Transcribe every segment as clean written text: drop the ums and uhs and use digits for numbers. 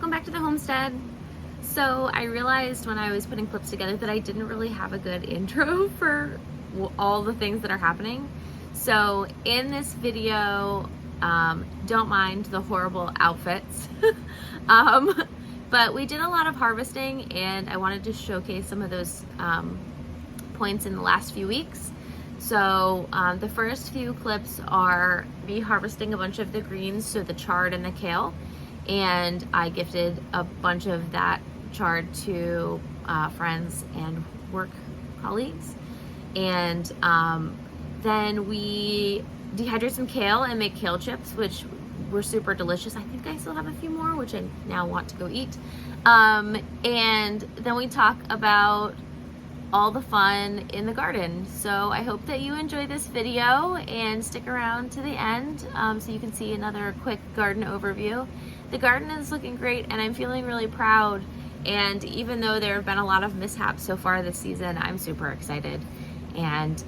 welcome back to the homestead. So I realized when I was putting clips together that I didn't really have a good intro for all the things that are happening. So in this video, don't mind the horrible outfits, but we did a lot of harvesting and I wanted to showcase some of those points in the last few weeks. So the first few clips are me harvesting a bunch of the greens, so the chard and the kale, and I gifted a bunch of that chard to friends and work colleagues. And then we dehydrate some kale and make kale chips, which were super delicious. I think I still have a few more, which I now want to go eat. And then we talk about all the fun in the garden. So I hope that you enjoy this video and stick around to the end so you can see another quick garden overview. The garden is looking great and I'm feeling really proud, and even though there have been a lot of mishaps so far this season, I'm super excited and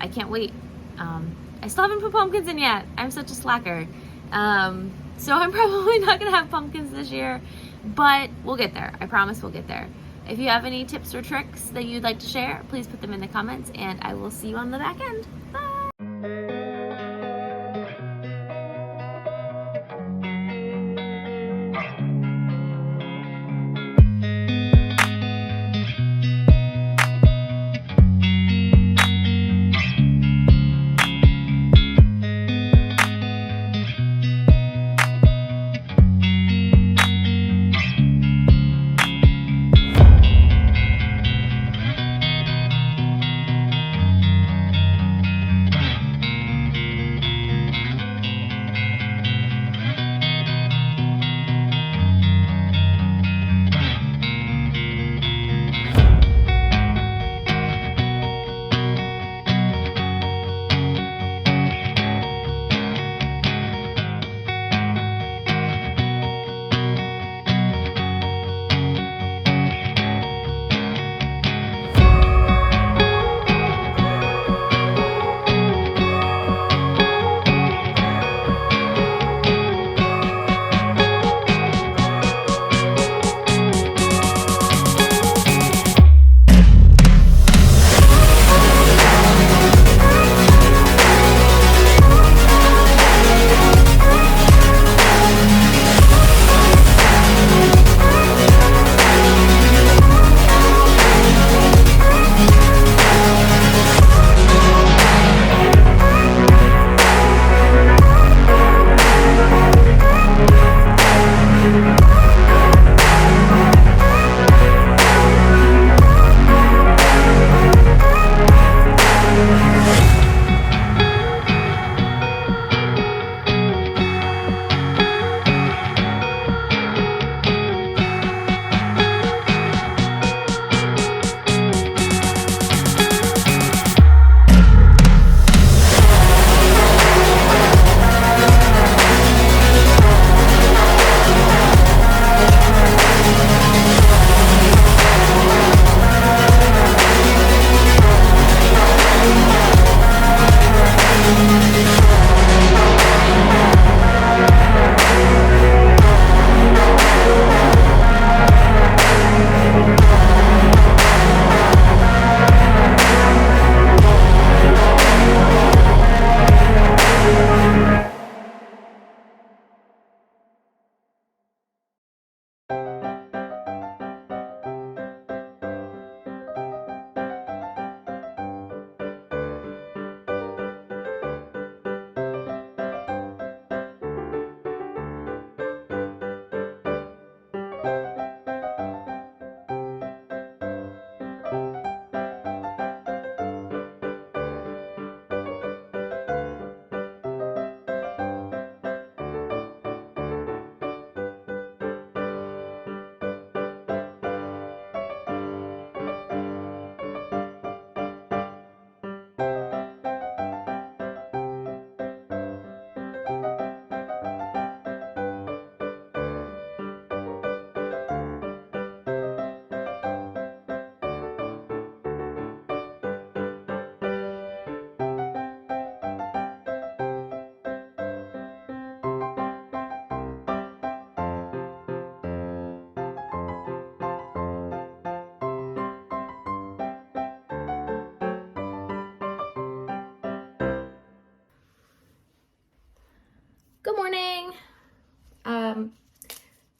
I can't wait. I still haven't put pumpkins in yet. I'm such a slacker. So I'm probably not gonna have pumpkins this year, but we'll get there. I promise we'll get there. If you have any tips or tricks that you'd like to share, please put them in the comments and I will see you on the back end. Bye! morning.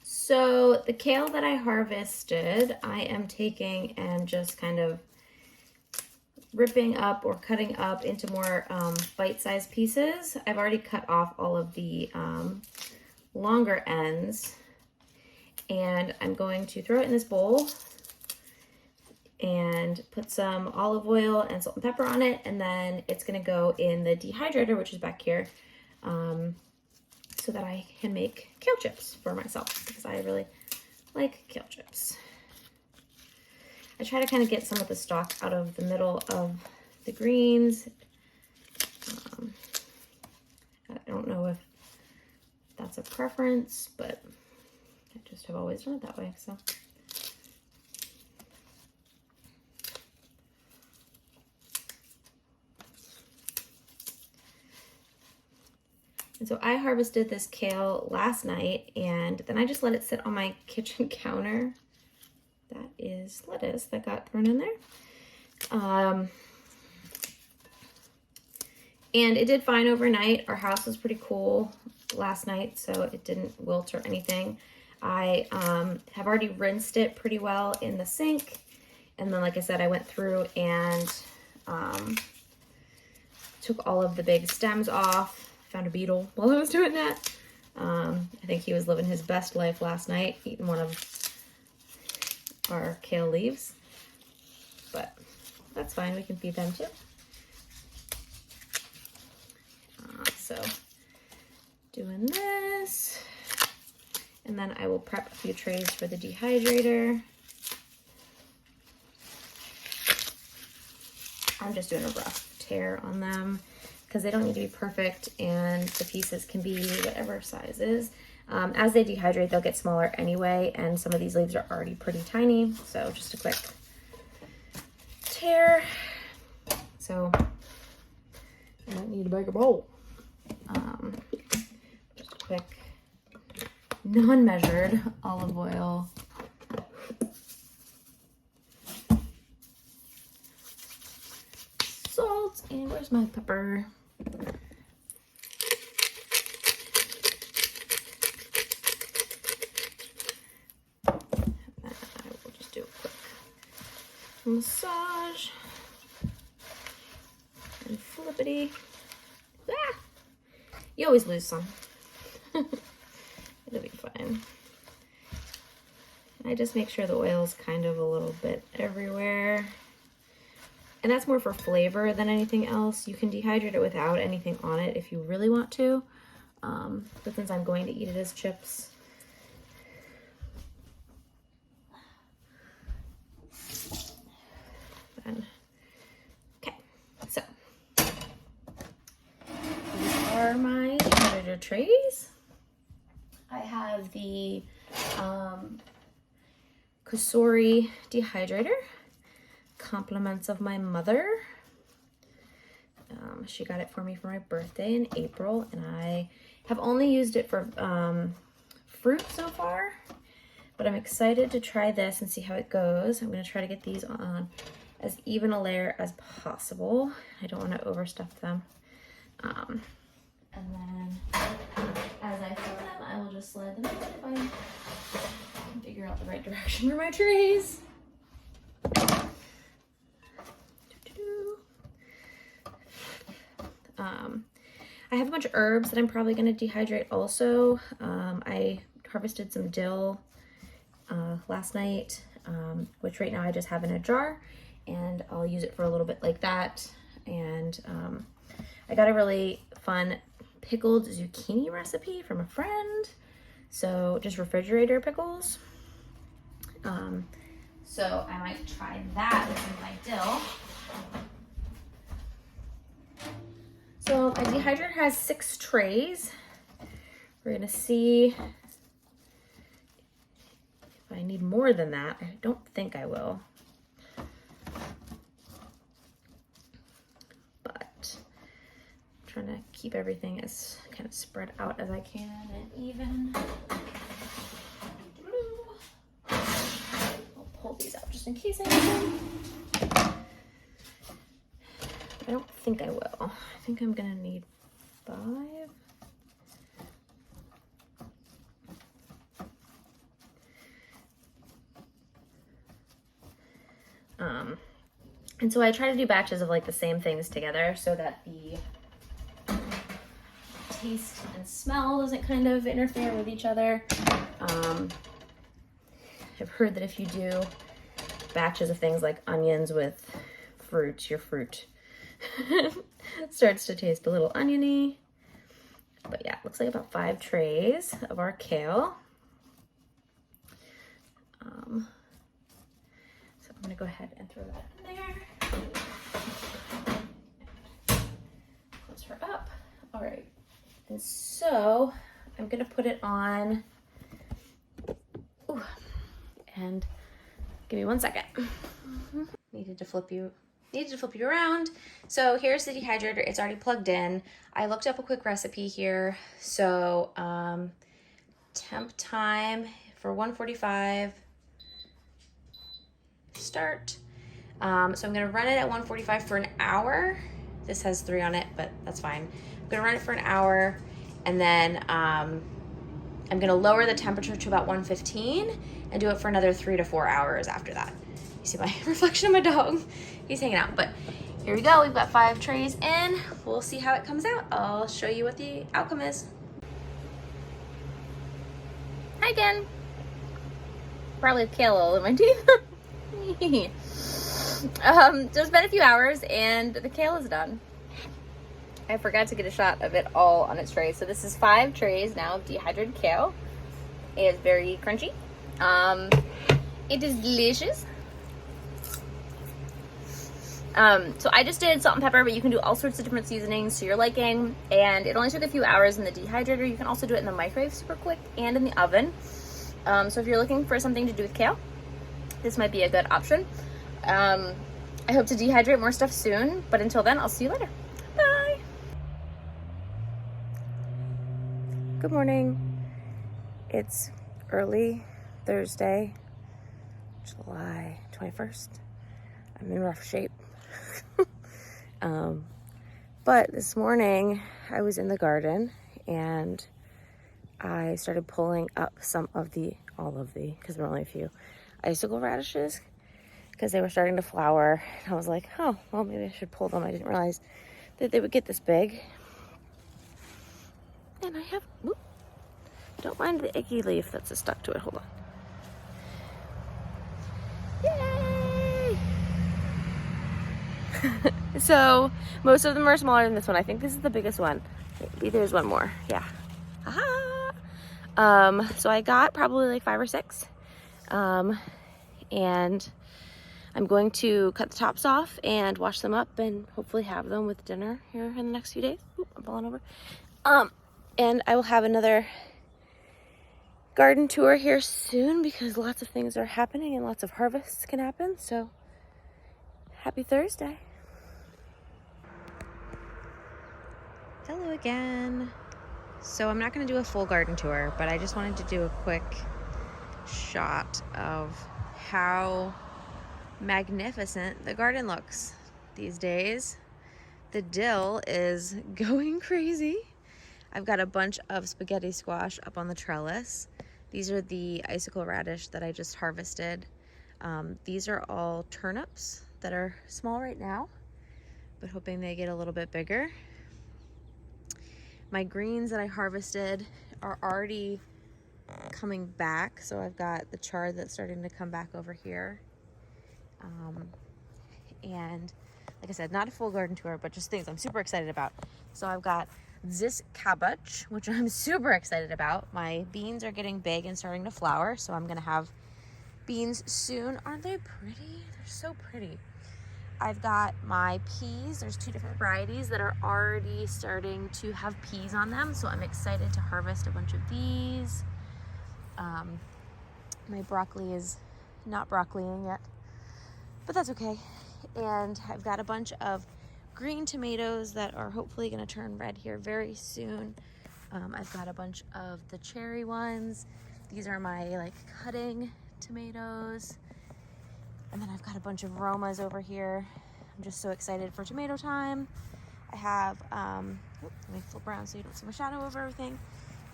So the kale that I harvested, I am taking and just kind of ripping up or cutting up into more bite-sized pieces. I've already cut off all of the longer ends, and I'm going to throw it in this bowl and put some olive oil and salt and pepper on it, and then it's gonna go in the dehydrator, which is back here, so that I can make kale chips for myself, because I really like kale chips. I try to kind of get some of the stalk out of the middle of the greens. I don't know if that's a preference, but I just have always done it that way, so. And so I harvested this kale last night, and then I just let it sit on my kitchen counter. That is lettuce that got thrown in there. And it did fine overnight. Our house was pretty cool last night, so it didn't wilt or anything. I have already rinsed it pretty well in the sink. And then, like I said, I went through and took all of the big stems off. Found a beetle while I was doing that. I think he was living his best life last night, eating one of our kale leaves. But that's fine, we can feed them too. So doing this, and then I will prep a few trays for the dehydrator. I'm just doing a rough tear on them because they don't need to be perfect, and the pieces can be whatever sizes. As they dehydrate, they'll get smaller anyway, and some of these leaves are already pretty tiny, so just a quick tear. So I might need a bigger bowl. Just a quick non-measured olive oil. Salt, and where's my pepper? Massage and flippity. Ah! You always lose some. It'll be fine. I just make sure the oil's kind of a little bit everywhere. And that's more for flavor than anything else. You can dehydrate it without anything on it if you really want to. But since I'm going to eat it as chips, okay, so these are my dehydrator trays. I have the Kasori dehydrator, compliments of my mother. She got it for me for my birthday in April, and I have only used it for fruit so far, but I'm excited to try this and see how it goes. I'm going to try to get these on as even a layer as possible. I don't want to overstuff them. And then as I fill them, I will just slide them in if I can figure out the right direction for my trays. I have a bunch of herbs that I'm probably going to dehydrate also. I harvested some dill last night, which right now I just have in a jar, and I'll use it for a little bit like that. And I got a really fun pickled zucchini recipe from a friend. So just refrigerator pickles. So I might try that with some of my dill. So my dehydrator has 6 trays. We're gonna see if I need more than that. I don't think I will. But I'm trying to keep everything as kind of spread out as I can and even. I'll pull these out just in case I need them. I don't think I will. I think I'm gonna need 5. And so I try to do batches of like the same things together so that the taste and smell doesn't kind of interfere with each other. I've heard that if you do batches of things like onions with fruit, your fruit starts to taste a little oniony. But yeah, it looks like about 5 trays of our kale. So I'm gonna go ahead and throw that in there. Close her up. All right. And so I'm gonna put it on. Ooh. And give me 1 second. Needed to flip you around. So here's the dehydrator. It's already plugged in. I looked up a quick recipe here. So temp time for 145 start. So I'm gonna run it at 145 for an hour. This has 3 on it, but that's fine. I'm gonna run it for an hour, and then I'm gonna lower the temperature to about 115 and do it for another 3 to 4 hours after that. You see my reflection of my dog? He's hanging out, but here we go. We've got 5 trays in. We'll see how it comes out. I'll show you what the outcome is. Hi again. Probably have kale all in my teeth. So it's been a few hours and the kale is done. I forgot to get a shot of it all on its tray. So this is 5 trays now of dehydrated kale. It is very crunchy. It is delicious. So I just did salt and pepper, but you can do all sorts of different seasonings to your liking. And it only took a few hours in the dehydrator. You can also do it in the microwave super quick and in the oven. So if you're looking for something to do with kale, this might be a good option. I hope to dehydrate more stuff soon, but until then, I'll see you later. Bye. Good morning. It's early Thursday, July 21st. I'm in rough shape. But this morning I was in the garden and I started pulling up because there were only a few icicle radishes because they were starting to flower. And I was like, oh, well, maybe I should pull them. I didn't realize that they would get this big. And I have, whoop, don't mind the icky leaf that's stuck to it. Hold on. Yay! So most of them are smaller than this one. I think this is the biggest one. Maybe there's one more. Yeah. Aha! So I got probably like 5 or 6. And I'm going to cut the tops off and wash them up and hopefully have them with dinner here in the next few days. Oop, I'm falling over. And I will have another garden tour here soon because lots of things are happening and lots of harvests can happen. So happy Thursday. Hello again. So I'm not going to do a full garden tour, but I just wanted to do a quick shot of how magnificent the garden looks these days. The dill is going crazy. I've got a bunch of spaghetti squash up on the trellis. These are the icicle radish that I just harvested. These are all turnips that are small right now, but hoping they get a little bit bigger. My greens that I harvested are already coming back. So I've got the chard that's starting to come back over here. And like I said, not a full garden tour, but just things I'm super excited about. So I've got this cabbage, which I'm super excited about. My beans are getting big and starting to flower, so I'm gonna have beans soon. Aren't they pretty? They're so pretty. I've got my peas. There's 2 different varieties that are already starting to have peas on them, so I'm excited to harvest a bunch of these. My broccoli is not broccoliing yet, but that's okay. And I've got a bunch of green tomatoes that are hopefully going to turn red here very soon. I've got a bunch of the cherry ones. These are my cutting tomatoes. And then I've got a bunch of Romas over here. I'm just so excited for tomato time. I have, let me flip around so you don't see my shadow over everything.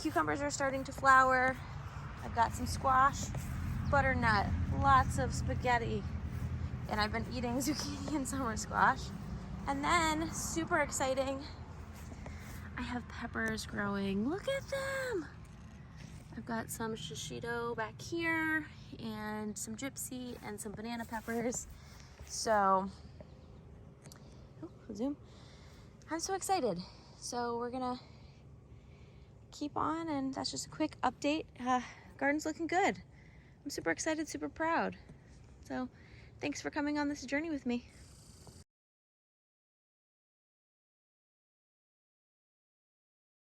Cucumbers are starting to flower. I've got some squash, butternut, lots of spaghetti, and I've been eating zucchini and summer squash. And then, super exciting, I have peppers growing. Look at them! I've got some shishito back here and some gypsy and some banana peppers. So, zoom. I'm so excited. So we're gonna keep on, and that's just a quick update. Garden's looking good. I'm super excited, super proud. So thanks for coming on this journey with me.